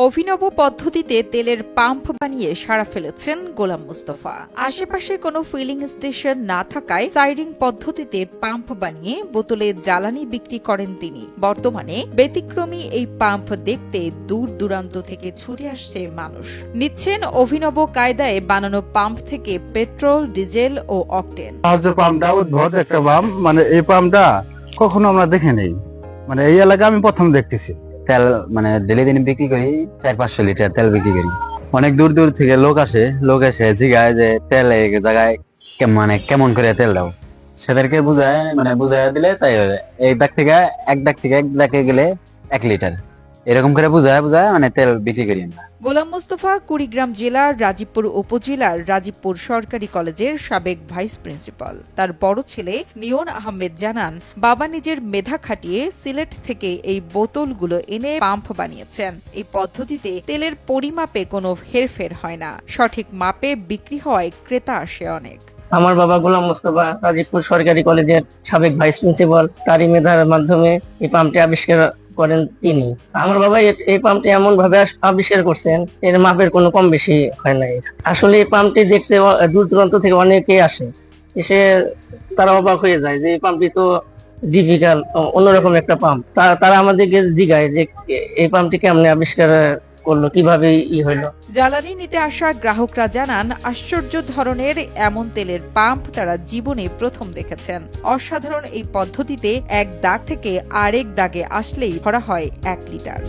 অভিনব পদ্ধতিতে তেলের পাম্প বানিয়ে সাড়া ফেলেছেন গোলাম মুস্তফা। আশেপাশে কোনো ফিলিং স্টেশন না থাকায় সাইরিং পদ্ধতিতে পাম্প বানিয়ে বোতলে জ্বালানি বিক্রি করেন তিনি। বর্তমানে ব্যতিক্রমী এই পাম্প দেখতে দূর দূরান্ত থেকে ছুটে আসছে মানুষ। নিচ্ছেন অভিনব কায়দায় বানানো পাম্প থেকে পেট্রোল, ডিজেল ও অকটেন। পাম্পটা উদ্ভট একটা পাম্প, এই পাম্পটা কখনো আমরা দেখিনি। এই এলাকায় আমি প্রথম দেখতেছি। তেল ডেলি দিন বিক্রি করি 400-500 লিটার তেল বিক্রি করি। অনেক দূর দূর থেকে লোক এসে জিগায় যে তেল এই জায়গায় কেমন করে তেল দাও, সেদেরকে বুঝায় দিলে তাই এক দাগ থেকে এক দাগে গেলে 1 লিটার এরকম করে বুঝায় তেল বিক্রি করি আমরা। গোলাম মুস্তফা কুড়িগ্রাম জেলার রাজীবপুর উপজেলার রাজীবপুর সরকারি কলেজের সাবেক ভাইস প্রিন্সিপাল। তার বড় ছেলে নিয়ন আহমেদ জানান, বাবা নিজের মেধা খাটিয়ে সিলেট থেকে এই বোতলগুলো এনে পাম্প বানিয়েছেন। এই পদ্ধতিতে তেলের পরিমাপে কোনো হেরফের হয় না, সঠিক মাপে বিক্রি হওয়ায় ক্রেতা আসে অনেক। আমার বাবা গোলাম মুস্তফা রাজীবপুর সরকারি কলেজের সাবেক ভাইস প্রিন্সিপাল, তারই মেধার মাধ্যমে এই পাম্পটি আবিষ্কার করেন তিনি। আমার বাবা এই পাম্পটি এমন ভাবে আবিষ্কার করছেন, এর মাপের কোনো কম বেশি হয় নাই। আসলে এই পাম্পটি দেখতে দূর দূরান্ত থেকে অনেকে আসে, এসে তারা অবাক হয়ে যায় যে এই পাম্পটি তো ডিফিকাল্ট, অন্যরকম একটা পাম্প। তারা আমাদেরকে জিজ্ঞাসা যে এই পাম্পটি কেমনে আবিষ্কার করলো, কিভাবে হইলো। জ্বালানি নিতে আসা গ্রাহকরা জানান, আশ্চর্য ধরনের এমন তেলের পাম্প তারা জীবনে প্রথম দেখেছেন। অসাধারণ এই পদ্ধতিতে এক দাগ থেকে আরেক দাগে আসলেই ভরা হয় 1 লিটার।